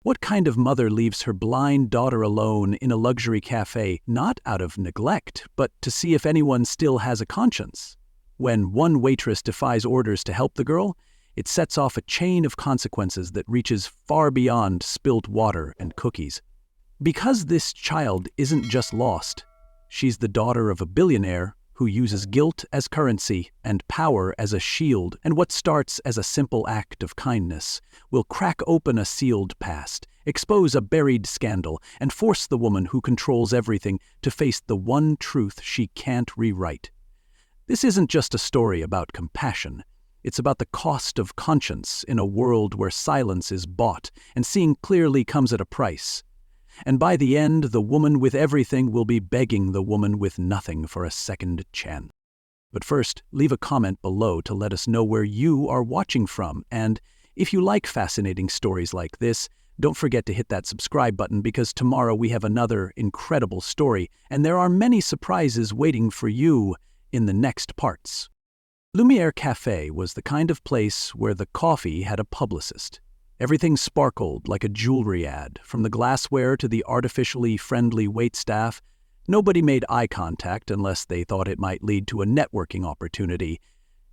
What kind of mother leaves her blind daughter alone in a luxury cafe, not out of neglect, but to see if anyone still has a conscience? When one waitress defies orders to help the girl, it sets off a chain of consequences that reaches far beyond spilt water and cookies. Because this child isn't just lost, she's the daughter of a billionaire who uses guilt as currency and power as a shield, and what starts as a simple act of kindness will crack open a sealed past, expose a buried scandal, and force the woman who controls everything to face the one truth she can't rewrite. This isn't just a story about compassion. It's about the cost of conscience in a world where silence is bought and seeing clearly comes at a price. And by the end, the woman with everything will be begging the woman with nothing for a second chance. But first, leave a comment below to let us know where you are watching from. And if you like fascinating stories like this, don't forget to hit that subscribe button, because tomorrow we have another incredible story, and there are many surprises waiting for you in the next parts. Lumiere Cafe was the kind of place where the coffee had a publicist. Everything sparkled like a jewelry ad, from the glassware to the artificially friendly waitstaff. Nobody made eye contact unless they thought it might lead to a networking opportunity.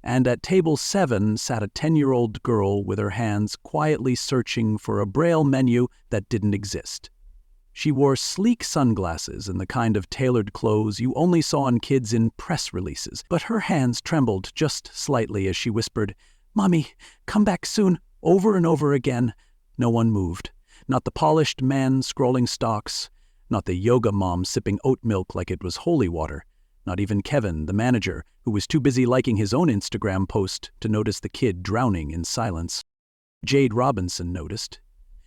And at table 7 sat a 10-year-old girl with her hands quietly searching for a Braille menu that didn't exist. She wore sleek sunglasses and the kind of tailored clothes you only saw on kids in press releases, but her hands trembled just slightly as she whispered, "Mommy, come back soon," over and over again. No one moved. Not the polished man scrolling stocks, not the yoga mom sipping oat milk like it was holy water, not even Kevin, the manager, who was too busy liking his own Instagram post to notice the kid drowning in silence. Jade Robinson noticed.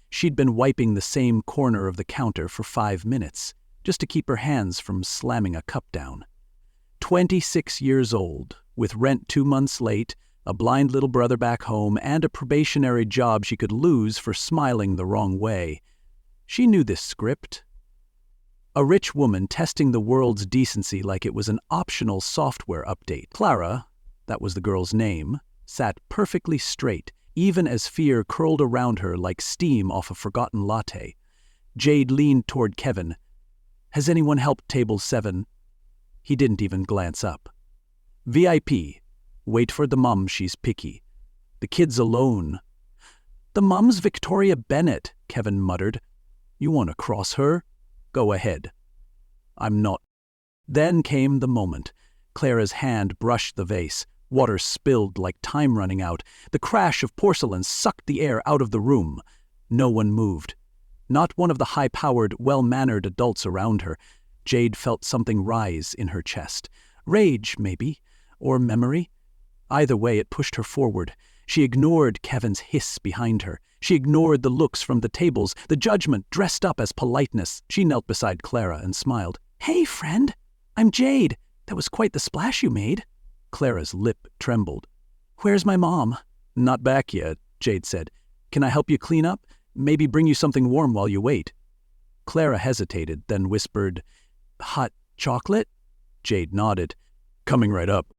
She'd been wiping the same corner of the counter for 5 minutes, just to keep her hands from slamming a cup down. 26 years old, with rent 2 months late, a blind little brother back home, and a probationary job she could lose for smiling the wrong way. She knew this script. A rich woman testing the world's decency like it was an optional software update. Clara, that was the girl's name, sat perfectly straight, even as fear curled around her like steam off a forgotten latte. Jade leaned toward Kevin. "Has anyone helped table 7? He didn't even glance up. "VIP. Wait for the mum, she's picky. The kid's alone." "The mum's Victoria Bennett," Kevin muttered. "You want to cross her? Go ahead." "I'm not." Then came the moment. Clara's hand brushed the vase. Water spilled like time running out. The crash of porcelain sucked the air out of the room. No one moved. Not one of the high-powered, well-mannered adults around her. Jade felt something rise in her chest. Rage, maybe, or memory. Either way, it pushed her forward. She ignored Kevin's hiss behind her. She ignored the looks from the tables, the judgment dressed up as politeness. She knelt beside Clara and smiled. "Hey, friend. I'm Jade. That was quite the splash you made." Clara's lip trembled. "Where's my mom?" "Not back yet," Jade said. "Can I help you clean up? Maybe bring you something warm while you wait." Clara hesitated, then whispered, "Hot chocolate?" Jade nodded. "Coming right up."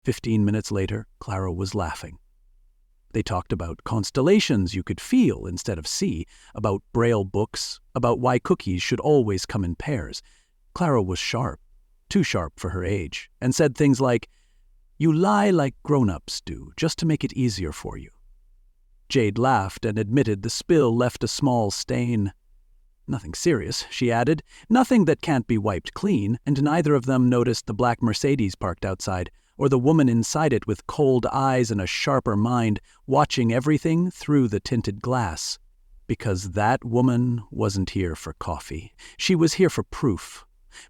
15 minutes later, Clara was laughing. They talked about constellations you could feel instead of see, about Braille books, about why cookies should always come in pairs. Clara was sharp, too sharp for her age, and said things like, "You lie like grown-ups do, just to make it easier for you." Jade laughed and admitted the spill left a small stain. "Nothing serious," she added, "nothing that can't be wiped clean," and neither of them noticed the black Mercedes parked outside, or the woman inside it with cold eyes and a sharper mind, watching everything through the tinted glass. Because that woman wasn't here for coffee. She was here for proof.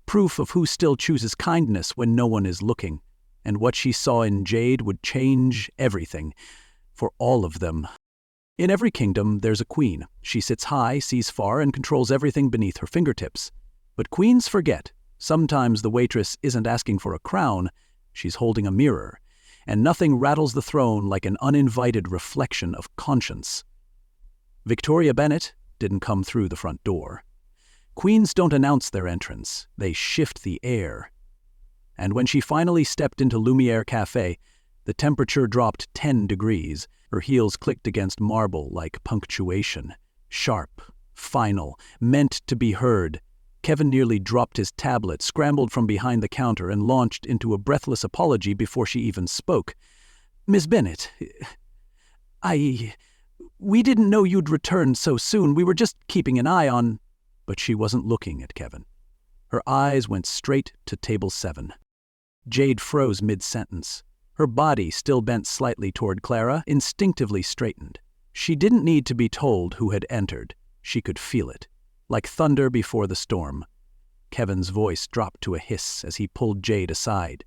Proof of who still chooses kindness when no one is looking. And what she saw in Jade would change everything. For all of them. In every kingdom, there's a queen. She sits high, sees far, and controls everything beneath her fingertips. But queens forget. Sometimes the waitress isn't asking for a crown. She's holding a mirror, and nothing rattles the throne like an uninvited reflection of conscience. Victoria Bennett didn't come through the front door. Queens don't announce their entrance, they shift the air. And when she finally stepped into Lumiere Cafe, the temperature dropped 10 degrees. Her heels clicked against marble like punctuation. Sharp, final, meant to be heard. Kevin nearly dropped his tablet, scrambled from behind the counter, and launched into a breathless apology before she even spoke. "Miss Bennett, we didn't know you'd return so soon. We were just keeping an eye on—" But she wasn't looking at Kevin. Her eyes went straight to table 7. Jade froze mid-sentence. Her body, still bent slightly toward Clara, instinctively straightened. She didn't need to be told who had entered. She could feel it, like thunder before the storm. Kevin's voice dropped to a hiss as he pulled Jade aside.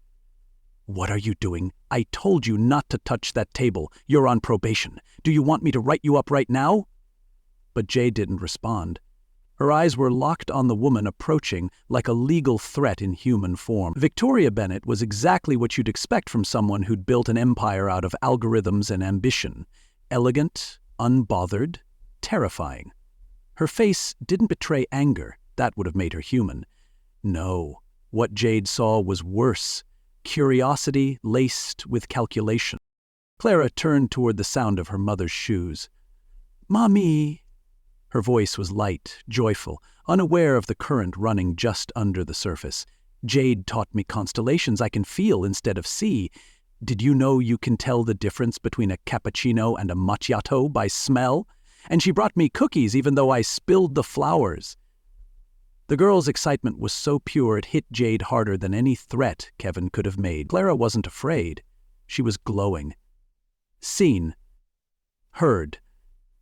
"What are you doing? I told you not to touch that table. You're on probation. Do you want me to write you up right now?" But Jade didn't respond. Her eyes were locked on the woman approaching like a legal threat in human form. Victoria Bennett was exactly what you'd expect from someone who'd built an empire out of algorithms and ambition. Elegant, unbothered, terrifying. Her face didn't betray anger. That would have made her human. No, what Jade saw was worse. Curiosity laced with calculation. Clara turned toward the sound of her mother's shoes. "Mommy." Her voice was light, joyful, unaware of the current running just under the surface. "Jade taught me constellations I can feel instead of see. Did you know you can tell the difference between a cappuccino and a macchiato by smell? And she brought me cookies even though I spilled the flowers." The girl's excitement was so pure it hit Jade harder than any threat Kevin could have made. Clara wasn't afraid. She was glowing. Seen. Heard.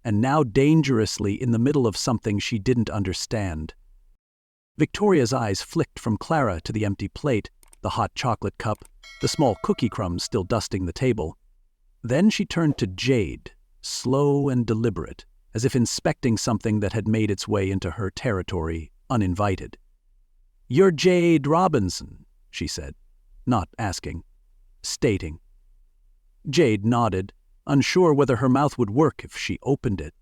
And now dangerously in the middle of something she didn't understand. Victoria's eyes flicked from Clara to the empty plate, the hot chocolate cup, the small cookie crumbs still dusting the table. Then she turned to Jade, slow and deliberate, as if inspecting something that had made its way into her territory uninvited. "You're Jade Robinson," she said, not asking, stating. Jade nodded, unsure whether her mouth would work if she opened it.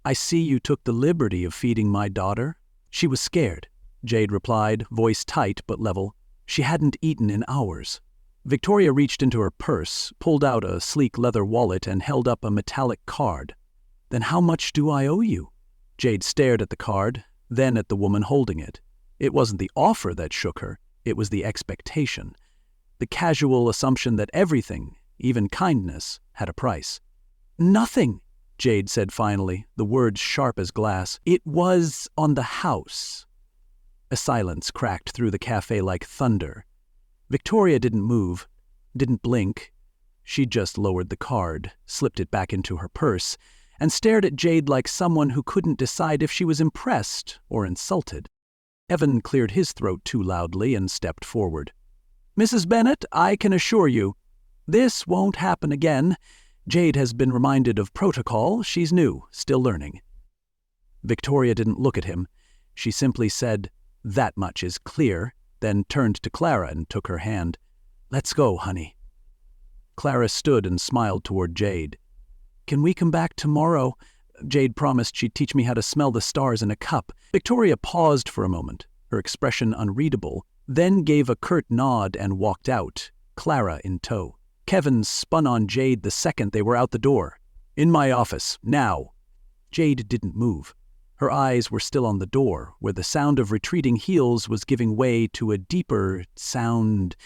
"I see you took the liberty of feeding my daughter." She was scared, Jade replied, voice tight but level. She hadn't eaten in hours. Victoria reached into her purse, pulled out a sleek leather wallet, and held up a metallic card. "Then how much do I owe you?" Jade stared at the card, then at the woman holding it. It wasn't the offer that shook her, it was the expectation. The casual assumption that everything, even kindness, had a price. "Nothing," Jade said finally, the words sharp as glass. "It was on the house." A silence cracked through the cafe like thunder. Victoria didn't move, didn't blink. She just lowered the card, slipped it back into her purse, and stared at Jade like someone who couldn't decide if she was impressed or insulted. Evan cleared his throat too loudly and stepped forward. "Mrs. Bennett, I can assure you, this won't happen again. Jade has been reminded of protocol. She's new, still learning." Victoria didn't look at him. She simply said, "That much is clear," then turned to Clara and took her hand. "Let's go, honey." Clara stood and smiled toward Jade. "Can we come back tomorrow? Jade promised she'd teach me how to smell the stars in a cup." Victoria paused for a moment, her expression unreadable, then gave a curt nod and walked out, Clara in tow. Kevin spun on Jade the second they were out the door. "In my office, now." Jade didn't move. Her eyes were still on the door, where the sound of retreating heels was giving way to a deeper sound.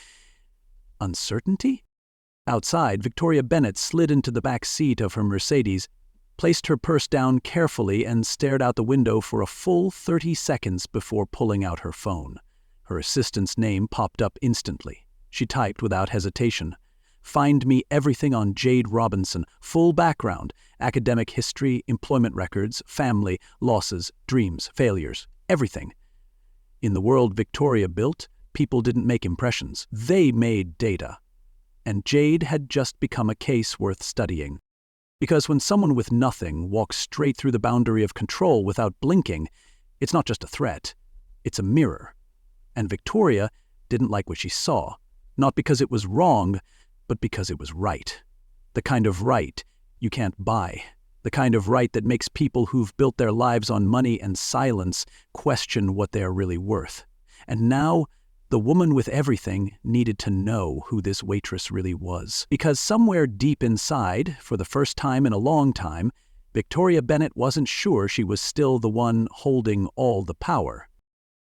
Uncertainty? Outside, Victoria Bennett slid into the back seat of her Mercedes, placed her purse down carefully, and stared out the window for a full 30 seconds before pulling out her phone. Her assistant's name popped up instantly. She typed without hesitation. "Find me everything on Jade Robinson, full background, academic history, employment records, family, losses, dreams, failures, everything." In the world Victoria built, people didn't make impressions. They made data. And Jade had just become a case worth studying. Because when someone with nothing walks straight through the boundary of control without blinking, it's not just a threat, it's a mirror. And Victoria didn't like what she saw, not because it was wrong, but because it was right. The kind of right you can't buy. The kind of right that makes people who've built their lives on money and silence question what they're really worth. And now, the woman with everything needed to know who this waitress really was. Because somewhere deep inside, for the first time in a long time, Victoria Bennett wasn't sure she was still the one holding all the power.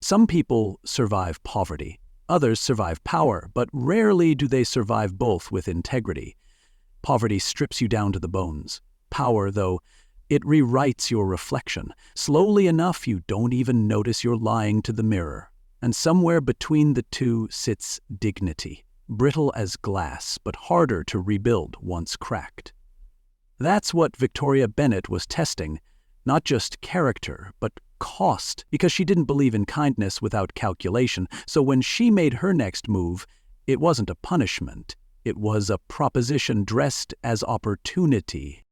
Some people survive poverty. Others survive power, but rarely do they survive both with integrity. Poverty strips you down to the bones. Power, though, it rewrites your reflection. Slowly enough, you don't even notice you're lying to the mirror. And somewhere between the two sits dignity, brittle as glass, but harder to rebuild once cracked. That's what Victoria Bennett was testing, not just character, but cost, because she didn't believe in kindness without calculation. So when she made her next move, it wasn't a punishment. It was a proposition dressed as opportunity.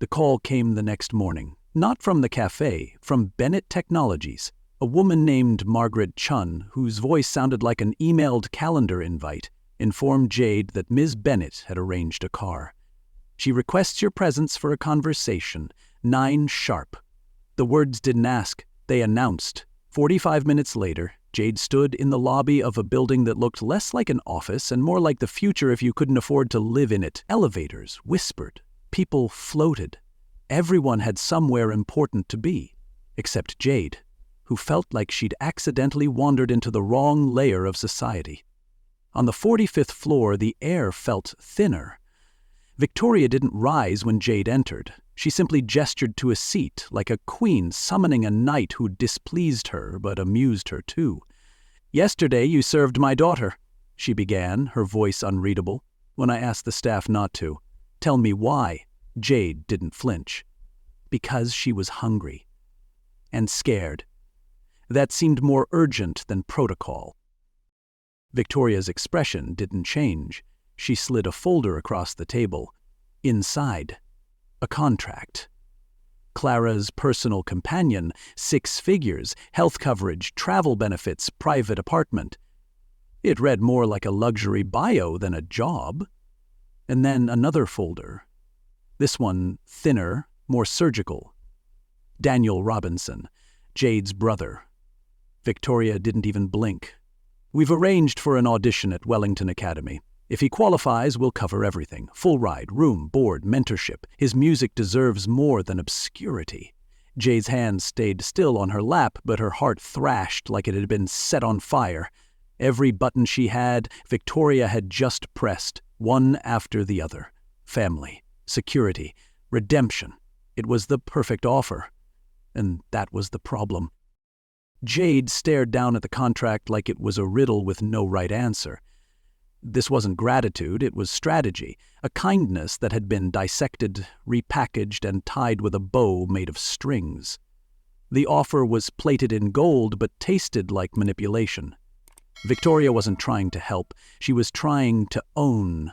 The call came the next morning, not from the cafe, from Bennett Technologies. A woman named Margaret Chun, whose voice sounded like an emailed calendar invite, informed Jade that Ms. Bennett had arranged a car. She requests your presence for a conversation, 9 sharp. The words didn't ask, they announced. 45 minutes later, Jade stood in the lobby of a building that looked less like an office and more like the future if you couldn't afford to live in it. Elevators whispered. People floated. Everyone had somewhere important to be, except Jade, who felt like she'd accidentally wandered into the wrong layer of society. On the 45th floor, the air felt thinner. Victoria didn't rise when Jade entered. She simply gestured to a seat, like a queen summoning a knight who displeased her but amused her too. "Yesterday you served my daughter," she began, her voice unreadable, when I asked the staff not to. "Tell me why." Jade didn't flinch. Because she was hungry. And scared. That seemed more urgent than protocol. Victoria's expression didn't change. She slid a folder across the table. Inside, a contract. Clara's personal companion, 6 figures, health coverage, travel benefits, private apartment. It read more like a luxury bio than a job. And then another folder. This one thinner, more surgical. Daniel Robinson, Jade's brother. Victoria didn't even blink. "We've arranged for an audition at Wellington Academy. If he qualifies, we'll cover everything. Full ride, room, board, mentorship. His music deserves more than obscurity." Jade's hand stayed still on her lap, but her heart thrashed like it had been set on fire. Every button she had, Victoria had just pressed, one after the other. Family, security, redemption. It was the perfect offer. And that was the problem. Jade stared down at the contract like it was a riddle with no right answer. This wasn't gratitude, it was strategy, a kindness that had been dissected, repackaged, and tied with a bow made of strings. The offer was plated in gold but tasted like manipulation. Victoria wasn't trying to help, she was trying to own.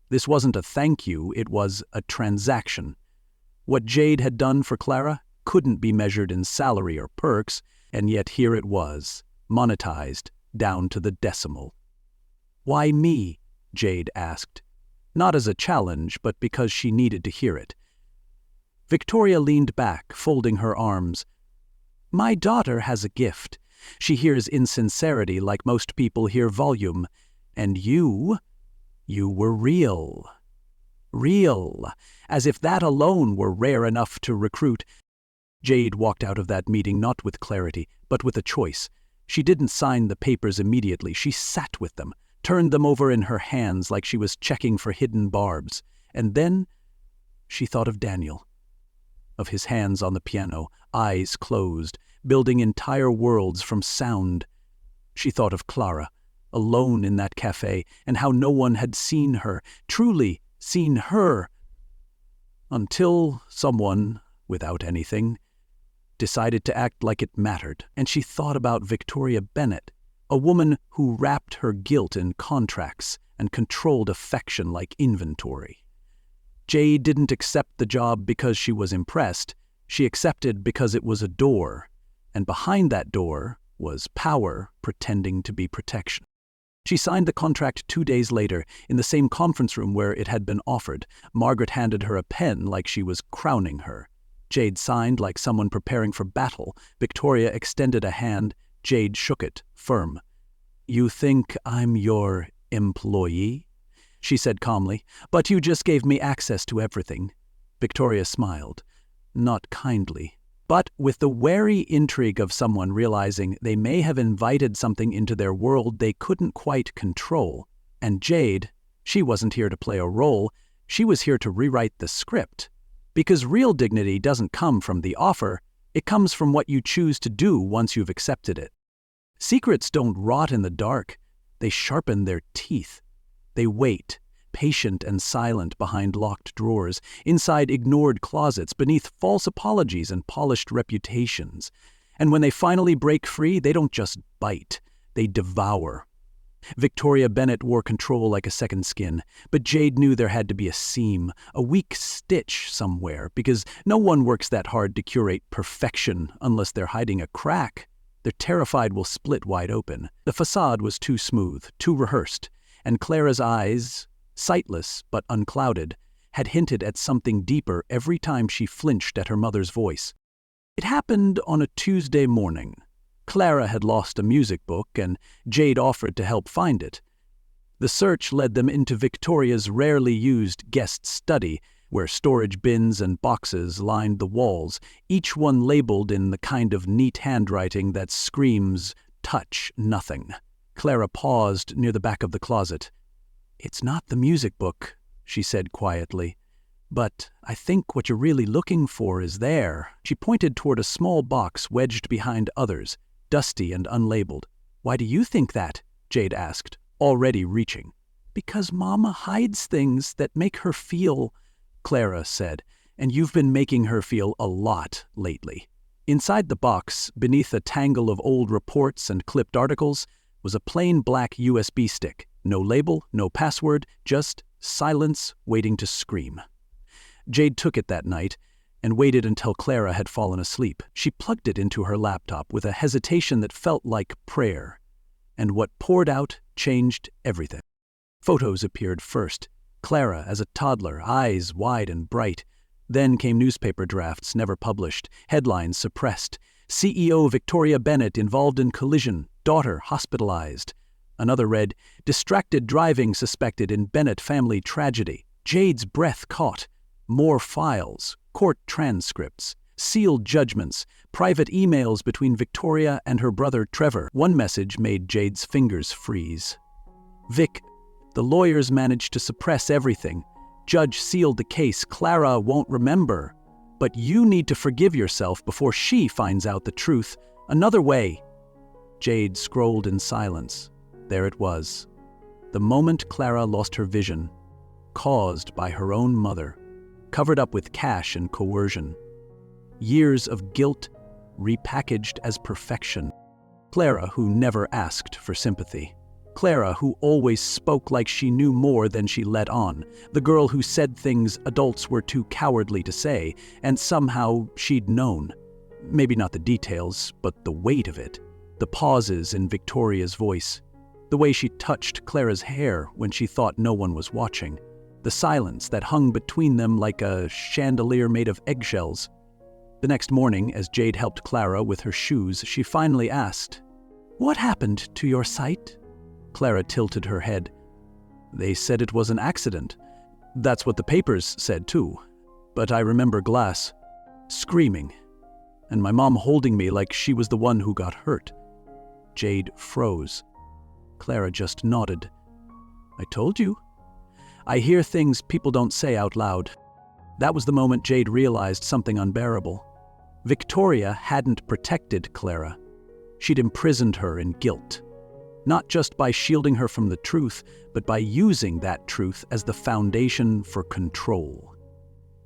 This wasn't a thank you, it was a transaction. What Jade had done for Clara couldn't be measured in salary or perks, and yet here it was, monetized down to the decimal. "Why me?" Jade asked. Not as a challenge, but because she needed to hear it. Victoria leaned back, folding her arms. "My daughter has a gift. She hears insincerity like most people hear volume. And you were real. Real. As if that alone were rare enough to recruit." Jade walked out of that meeting not with clarity, but with a choice. She didn't sign the papers immediately. She sat with them, turned them over in her hands like she was checking for hidden barbs. And then she thought of Daniel, of his hands on the piano, eyes closed, building entire worlds from sound. She thought of Clara, alone in that cafe, and how no one had seen her, truly seen her, until someone, without anything, decided to act like it mattered. And she thought about Victoria Bennett, a woman who wrapped her guilt in contracts and controlled affection like inventory. Jade didn't accept the job because she was impressed. She accepted because it was a door, and behind that door was power pretending to be protection. She signed the contract 2 days later, in the same conference room where it had been offered. Margaret handed her a pen like she was crowning her. Jade signed like someone preparing for battle. Victoria extended a hand. Jade shook it, firm. "You think I'm your employee?" she said calmly. "But you just gave me access to everything. Victoria smiled, not kindly, but with the wary intrigue of someone realizing they may have invited something into their world they couldn't quite control. And Jade, she wasn't here to play a role, she was here to rewrite the script. Because real dignity doesn't come from the offer, it comes from what you choose to do once you've accepted it. Secrets don't rot in the dark, they sharpen their teeth. They wait, patient and silent behind locked drawers, inside ignored closets, beneath false apologies and polished reputations. And when they finally break free, they don't just bite, they devour. Victoria Bennett wore control like a second skin, but Jade knew there had to be a seam, a weak stitch somewhere, because no one works that hard to curate perfection unless they're hiding a crack. They're terrified will split wide open. The facade was too smooth, too rehearsed, and Clara's eyes, sightless but unclouded, had hinted at something deeper every time she flinched at her mother's voice. It happened on a Tuesday morning. Clara had lost a music book, and Jade offered to help find it. The search led them into Victoria's rarely used guest study, where storage bins and boxes lined the walls, each one labeled in the kind of neat handwriting that screams, "Touch nothing." Clara paused near the back of the closet. "It's not the music book," she said quietly. "But I think what you're really looking for is there." She pointed toward a small box wedged behind others, dusty and unlabeled. "Why do you think that?" Jade asked, already reaching. "Because Mama hides things that make her feel," Clara said, "and you've been making her feel a lot lately." Inside the box, beneath a tangle of old reports and clipped articles, was a plain black USB stick. No label, no password, just silence waiting to scream. Jade took it that night and waited until Clara had fallen asleep. She plugged it into her laptop with a hesitation that felt like prayer. And what poured out changed everything. Photos appeared first. Clara as a toddler, eyes wide and bright. Then came newspaper drafts never published, headlines suppressed. CEO Victoria Bennett involved in collision, daughter hospitalized. Another read, "Distracted driving suspected in Bennett family tragedy." Jade's breath caught. More files, court transcripts, sealed judgments, private emails between Victoria and her brother Trevor. One message made Jade's fingers freeze. "Vic, the lawyers managed to suppress everything. Judge sealed the case. Clara won't remember. But you need to forgive yourself before she finds out the truth. Another way." Jade scrolled in silence. There it was. The moment Clara lost her vision, caused by her own mother, covered up with cash and coercion. Years of guilt repackaged as perfection. Clara, who never asked for sympathy. Clara, who always spoke like she knew more than she let on. The girl who said things adults were too cowardly to say, and somehow she'd known. Maybe not the details, but the weight of it. The pauses in Victoria's voice. The way she touched Clara's hair when she thought no one was watching. The silence that hung between them like a chandelier made of eggshells. The next morning, as Jade helped Clara with her shoes, she finally asked, "What happened to your sight?" Clara tilted her head. "They said it was an accident. That's what the papers said too. But I remember glass, screaming, and my mom holding me like she was the one who got hurt." Jade froze. Clara just nodded. "I told you. I hear things people don't say out loud." That was the moment Jade realized something unbearable. Victoria hadn't protected Clara. She'd imprisoned her in guilt. Not just by shielding her from the truth, but by using that truth as the foundation for control.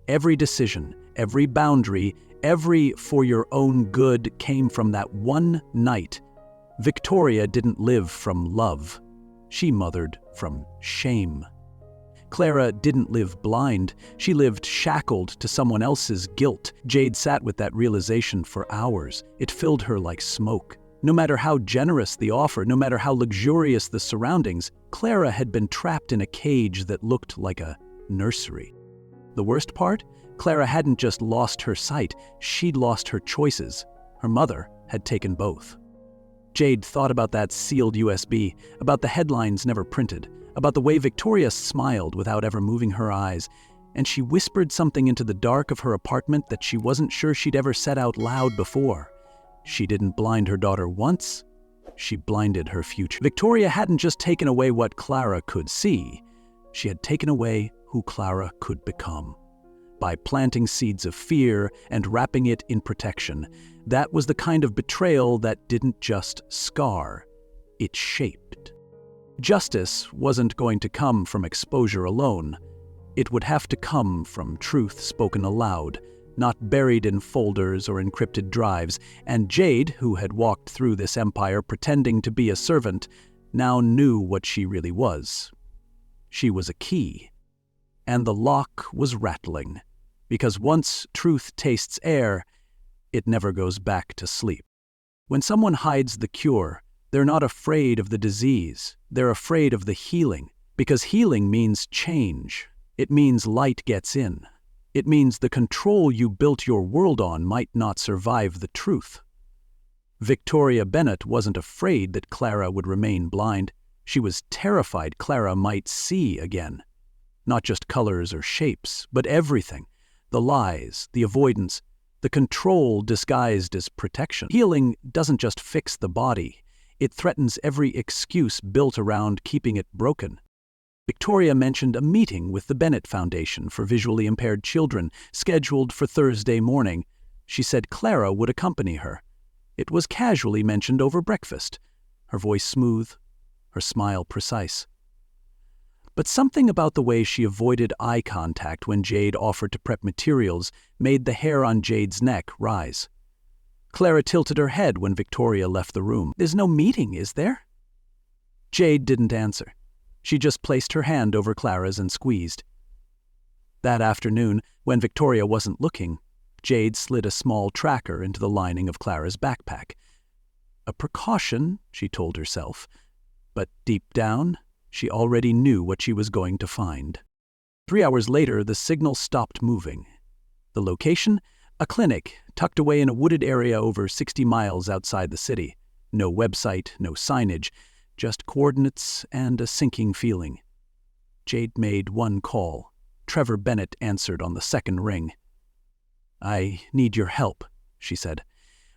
Every decision, every boundary, every "for your own good" came from that one night. Victoria didn't live from love. She mothered from shame. Clara didn't live blind. She lived shackled to someone else's guilt. Jade sat with that realization for hours. It filled her like smoke. No matter how generous the offer, no matter how luxurious the surroundings, Clara had been trapped in a cage that looked like a nursery. The worst part? Clara hadn't just lost her sight, she'd lost her choices. Her mother had taken both. Jade thought about that sealed USB, about the headlines never printed, about the way Victoria smiled without ever moving her eyes, and she whispered something into the dark of her apartment that she wasn't sure she'd ever said out loud before. She didn't blind her daughter once, she blinded her future. Victoria hadn't just taken away what Clara could see, she had taken away who Clara could become. By planting seeds of fear and wrapping it in protection, that was the kind of betrayal that didn't just scar, it shaped. Justice wasn't going to come from exposure alone. It would have to come from truth spoken aloud, not buried in folders or encrypted drives, and Jade, who had walked through this empire pretending to be a servant, now knew what she really was. She was a key, and the lock was rattling, because once truth tastes air, it never goes back to sleep. When someone hides the cure, they're not afraid of the disease, they're afraid of the healing, because healing means change. It means light gets in. It means the control you built your world on might not survive the truth. Victoria Bennett wasn't afraid that Clara would remain blind. She was terrified Clara might see again. Not just colors or shapes, but everything. The lies, the avoidance, the control disguised as protection. Healing doesn't just fix the body. It threatens every excuse built around keeping it broken. Victoria mentioned a meeting with the Bennett Foundation for Visually Impaired Children, scheduled for Thursday morning. She said Clara would accompany her. It was casually mentioned over breakfast, her voice smooth, her smile precise. But something about the way she avoided eye contact when Jade offered to prep materials made the hair on Jade's neck rise. Clara tilted her head when Victoria left the room. "There's no meeting, is there?" Jade didn't answer. She just placed her hand over Clara's and squeezed. That afternoon, when Victoria wasn't looking, Jade slid a small tracker into the lining of Clara's backpack. A precaution, she told herself, but deep down, she already knew what she was going to find. 3 hours later, the signal stopped moving. The location? A clinic tucked away in a wooded area over 60 miles outside the city. No website, no signage, just coordinates and a sinking feeling. Jade made one call. Trevor Bennett answered on the second ring. "I need your help," she said.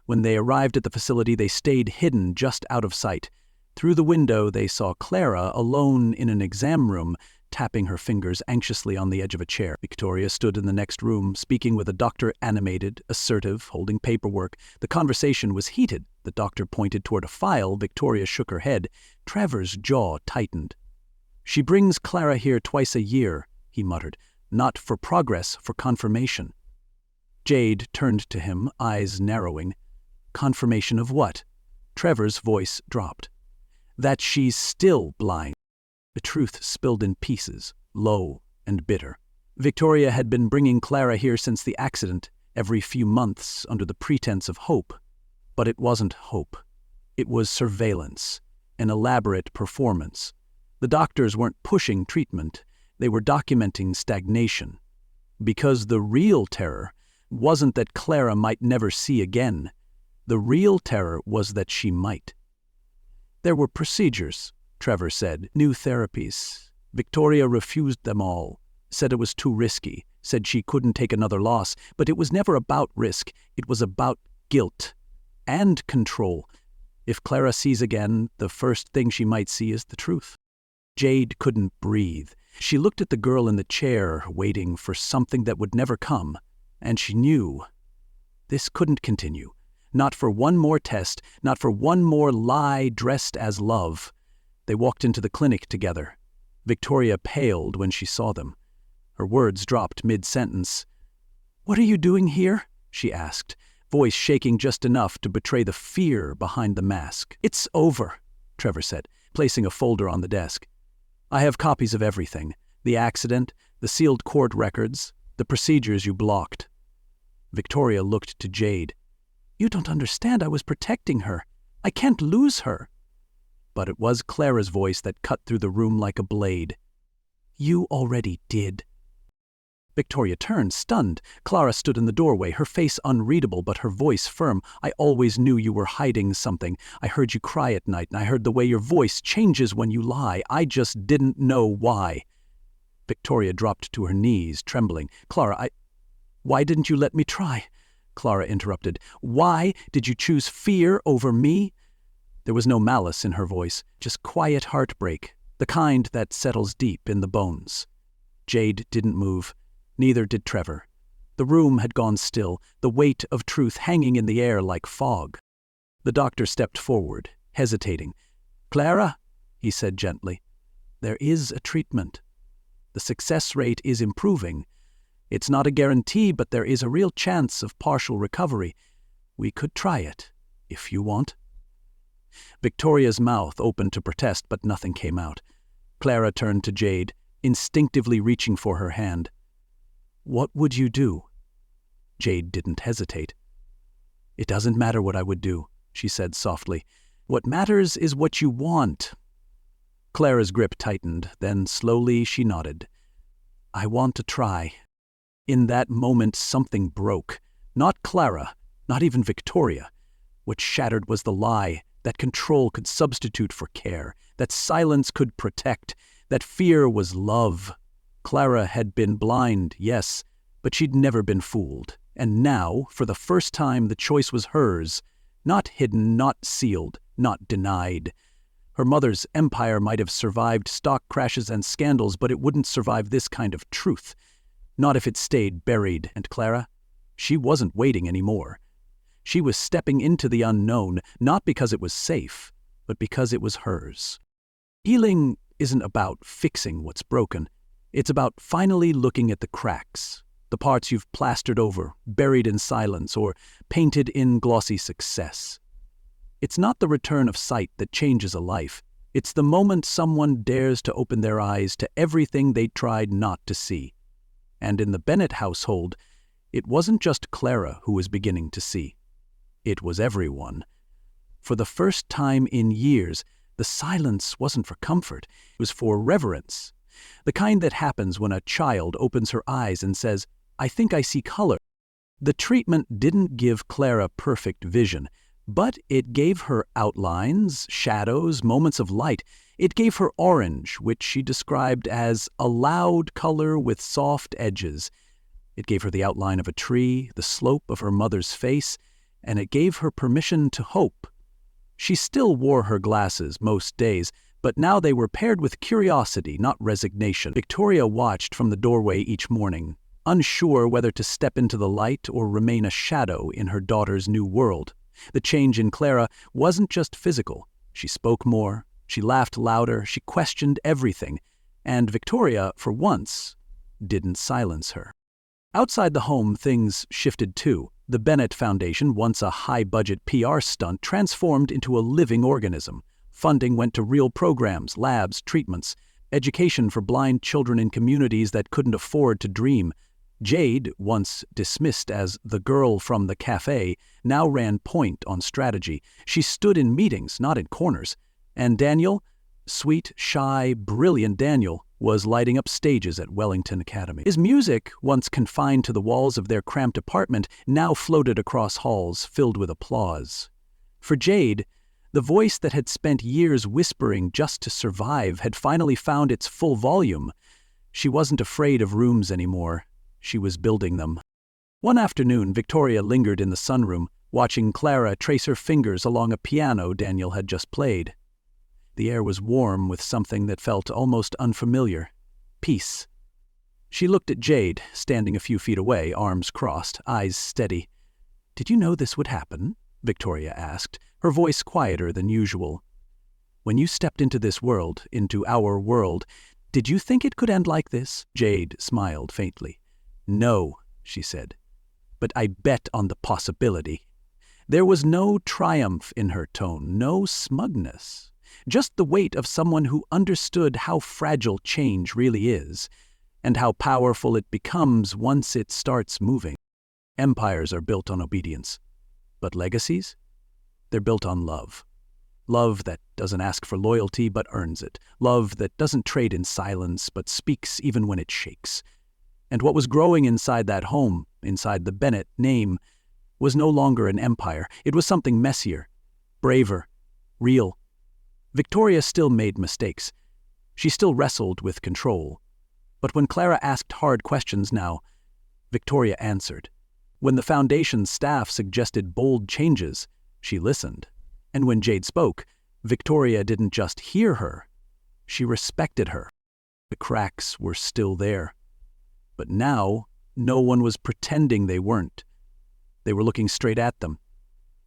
When they arrived at the facility, they stayed hidden just out of sight. Through the window, they saw Clara alone in an exam room, tapping her fingers anxiously on the edge of a chair. Victoria stood in the next room, speaking with a doctor, animated, assertive, holding paperwork. The conversation was heated. The doctor pointed toward a file. Victoria shook her head. Trevor's jaw tightened. "She brings Clara here twice a year," he muttered. "Not for progress, for confirmation." Jade turned to him, eyes narrowing. "Confirmation of what?" Trevor's voice dropped. "That she's still blind." The truth spilled in pieces, low and bitter. Victoria had been bringing Clara here since the accident, every few months under the pretense of hope. But it wasn't hope. It was surveillance, an elaborate performance. The doctors weren't pushing treatment, they were documenting stagnation. Because the real terror wasn't that Clara might never see again. The real terror was that she might. There were procedures, Trevor said, new therapies. Victoria refused them all, said it was too risky, said she couldn't take another loss, but it was never about risk, it was about guilt and control. If Clara sees again, the first thing she might see is the truth. Jade couldn't breathe. She looked at the girl in the chair, waiting for something that would never come, and she knew this couldn't continue. Not for one more test, not for one more lie dressed as love. They walked into the clinic together. Victoria paled when she saw them. Her words dropped mid-sentence. "What are you doing here?" she asked, voice shaking just enough to betray the fear behind the mask. "It's over," Trevor said, placing a folder on the desk. "I have copies of everything. The accident, the sealed court records, the procedures you blocked." Victoria looked to Jade. "You don't understand. I was protecting her. I can't lose her." But it was Clara's voice that cut through the room like a blade. "You already did." Victoria turned, stunned. Clara stood in the doorway, her face unreadable but her voice firm. "I always knew you were hiding something. I heard you cry at night, and I heard the way your voice changes when you lie. I just didn't know why." Victoria dropped to her knees, trembling. "Clara, Why didn't you let me try?" Clara interrupted. "Why did you choose fear over me?" There was no malice in her voice, just quiet heartbreak, the kind that settles deep in the bones. Jade didn't move. Neither did Trevor. The room had gone still, the weight of truth hanging in the air like fog. The doctor stepped forward, hesitating. "Clara," he said gently, "there is a treatment. The success rate is improving. It's not a guarantee, but there is a real chance of partial recovery. We could try it, if you want." Victoria's mouth opened to protest, but nothing came out. Clara turned to Jade, instinctively reaching for her hand. "What would you do?" Jade didn't hesitate. "It doesn't matter what I would do," she said softly. "What matters is what you want." Clara's grip tightened, then slowly she nodded. "I want to try." In that moment, something broke. Not Clara, not even Victoria. What shattered was the lie that control could substitute for care, that silence could protect, that fear was love. Clara had been blind, yes, but she'd never been fooled. And now, for the first time, the choice was hers. Not hidden, not sealed, not denied. Her mother's empire might have survived stock crashes and scandals, but it wouldn't survive this kind of truth. Not if it stayed buried. And Clara? She wasn't waiting anymore. She was stepping into the unknown, not because it was safe, but because it was hers. Healing isn't about fixing what's broken. It's about finally looking at the cracks, the parts you've plastered over, buried in silence, or painted in glossy success. It's not the return of sight that changes a life. It's the moment someone dares to open their eyes to everything they tried not to see. And in the Bennett household, it wasn't just Clara who was beginning to see. It was everyone. For the first time in years, the silence wasn't for comfort, it was for reverence. The kind that happens when a child opens her eyes and says, "I think I see color." The treatment didn't give Clara perfect vision, but it gave her outlines, shadows, moments of light. It gave her orange, which she described as a loud color with soft edges. It gave her the outline of a tree, the slope of her mother's face, and it gave her permission to hope. She still wore her glasses most days, but now they were paired with curiosity, not resignation. Victoria watched from the doorway each morning, unsure whether to step into the light or remain a shadow in her daughter's new world. The change in Clara wasn't just physical. She spoke more. She laughed louder, she questioned everything, and Victoria, for once, didn't silence her. Outside the home, things shifted too. The Bennett Foundation, once a high-budget PR stunt, transformed into a living organism. Funding went to real programs, labs, treatments, education for blind children in communities that couldn't afford to dream. Jade, once dismissed as the girl from the cafe, now ran point on strategy. She stood in meetings, not in corners. And Daniel, sweet, shy, brilliant Daniel, was lighting up stages at Wellington Academy. His music, once confined to the walls of their cramped apartment, now floated across halls filled with applause. For Jade, the voice that had spent years whispering just to survive had finally found its full volume. She wasn't afraid of rooms anymore. She was building them. One afternoon, Victoria lingered in the sunroom, watching Clara trace her fingers along a piano Daniel had just played. The air was warm with something that felt almost unfamiliar. Peace. She looked at Jade, standing a few feet away, arms crossed, eyes steady. "Did you know this would happen?" Victoria asked, her voice quieter than usual. "When you stepped into this world, into our world, did you think it could end like this?" Jade smiled faintly. "No," she said, "but I bet on the possibility." There was no triumph in her tone, no smugness. Just the weight of someone who understood how fragile change really is, and how powerful it becomes once it starts moving. Empires are built on obedience, but legacies? They're built on love. Love that doesn't ask for loyalty but earns it. Love that doesn't trade in silence but speaks even when it shakes. And what was growing inside that home, inside the Bennett name, was no longer an empire. It was something messier, braver, real. Victoria still made mistakes. She still wrestled with control. But when Clara asked hard questions now, Victoria answered. When the foundation's staff suggested bold changes, she listened. And when Jade spoke, Victoria didn't just hear her, she respected her. The cracks were still there. But now, no one was pretending they weren't. They were looking straight at them.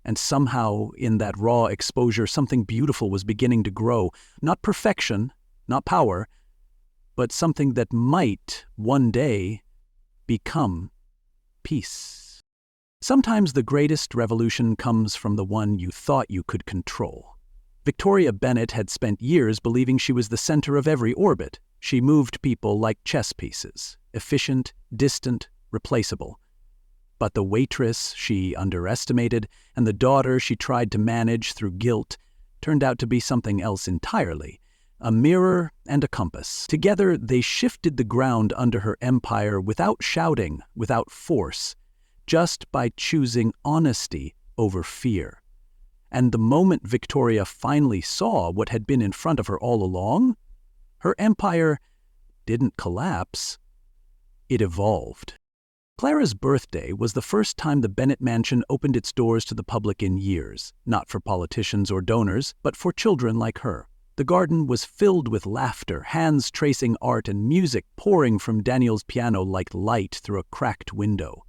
And somehow, in that raw exposure, something beautiful was beginning to grow. Not perfection, not power, but something that might, one day, become peace. Sometimes the greatest revolution comes from the one you thought you could control. Victoria Bennett had spent years believing she was the center of every orbit. She moved people like chess pieces, efficient, distant, replaceable. But the waitress she underestimated and the daughter she tried to manage through guilt turned out to be something else entirely, a mirror and a compass. Together they shifted the ground under her empire without shouting, without force, just by choosing honesty over fear. And the moment Victoria finally saw what had been in front of her all along, her empire didn't collapse, it evolved. Clara's birthday was the first time the Bennett mansion opened its doors to the public in years, not for politicians or donors, but for children like her. The garden was filled with laughter, hands tracing art, and music pouring from Daniel's piano like light through a cracked window.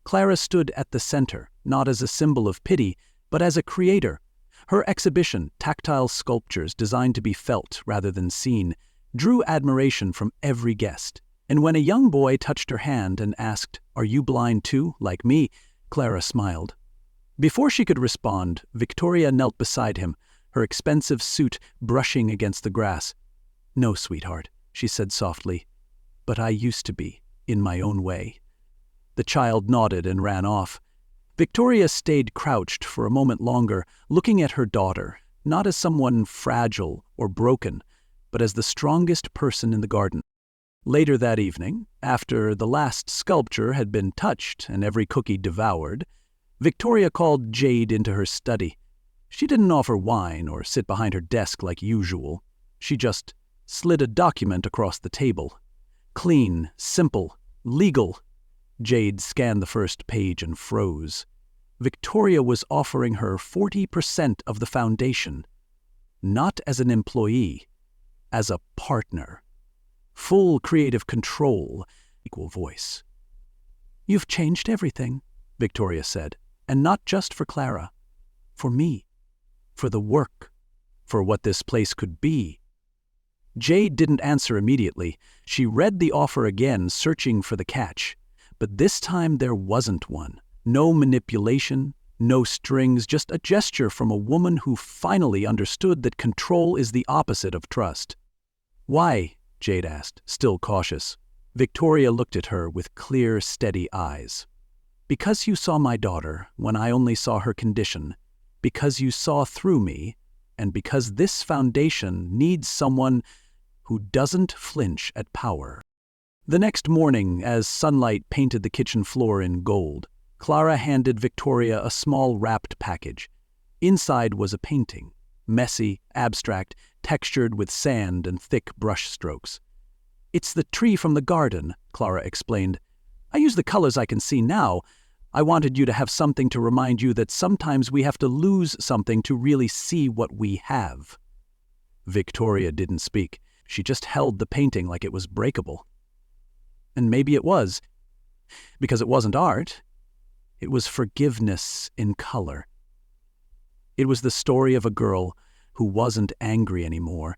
Clara stood at the center, not as a symbol of pity, but as a creator. Her exhibition, tactile sculptures designed to be felt rather than seen, drew admiration from every guest. And when a young boy touched her hand and asked, "Are you blind too, like me?" Clara smiled. Before she could respond, Victoria knelt beside him, her expensive suit brushing against the grass. "No, sweetheart," she said softly, "but I used to be, in my own way." The child nodded and ran off. Victoria stayed crouched for a moment longer, looking at her daughter, not as someone fragile or broken, but as the strongest person in the garden. Later that evening, after the last sculpture had been touched and every cookie devoured, Victoria called Jade into her study. She didn't offer wine or sit behind her desk like usual. She just slid a document across the table. Clean, simple, legal. Jade scanned the first page and froze. Victoria was offering her 40% of the foundation, not as an employee, as a partner. Full creative control, equal voice. "You've changed everything," Victoria said, "and not just for Clara. For me. For the work. For what this place could be." Jade didn't answer immediately. She read the offer again, searching for the catch. But this time there wasn't one. No manipulation, no strings, just a gesture from a woman who finally understood that control is the opposite of trust. "Why?" Jade asked, still cautious. Victoria looked at her with clear, steady eyes. "Because you saw my daughter when I only saw her condition, because you saw through me, and because this foundation needs someone who doesn't flinch at power." The next morning, as sunlight painted the kitchen floor in gold, Clara handed Victoria a small wrapped package. Inside was a painting, messy, abstract, textured with sand and thick brush strokes. "It's the tree from the garden," Clara explained. "I use the colors I can see now. I wanted you to have something to remind you that sometimes we have to lose something to really see what we have." Victoria didn't speak. She just held the painting like it was breakable. And maybe it was, because it wasn't art. It was forgiveness in color. It was the story of a girl who wasn't angry anymore,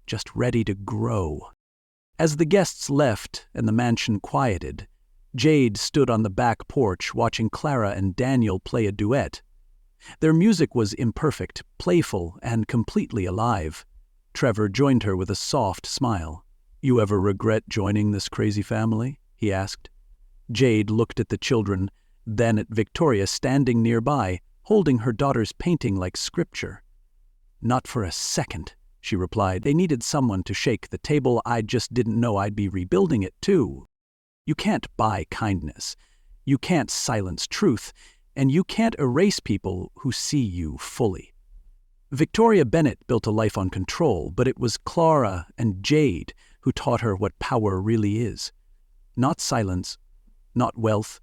just ready to grow. As the guests left and the mansion quieted, Jade stood on the back porch watching Clara and Daniel play a duet. Their music was imperfect, playful, and completely alive. Trevor joined her with a soft smile. "You ever regret joining this crazy family?" he asked. Jade looked at the children, then at Victoria standing nearby, holding her daughter's painting like scripture. "Not for a second," she replied. "They needed someone to shake the table. I just didn't know I'd be rebuilding it too. You can't buy kindness. You can't silence truth. And you can't erase people who see you fully." Victoria Bennett built a life on control, but it was Clara and Jade who taught her what power really is. Not silence, not wealth,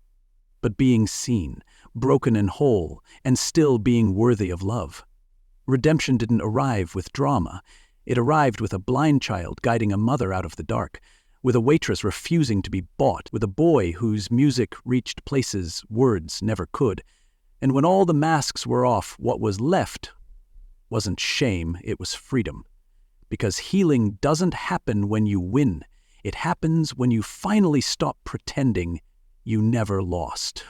but being seen, broken and whole, and still being worthy of love. Redemption didn't arrive with drama. It arrived with a blind child guiding a mother out of the dark, with a waitress refusing to be bought, with a boy whose music reached places words never could. And when all the masks were off, what was left wasn't shame, it was freedom. Because healing doesn't happen when you win. It happens when you finally stop pretending you never lost.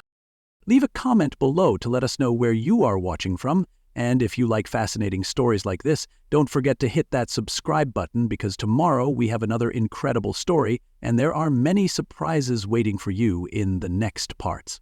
Leave a comment below to let us know where you are watching from. And if you like fascinating stories like this, don't forget to hit that subscribe button, because tomorrow we have another incredible story and there are many surprises waiting for you in the next parts.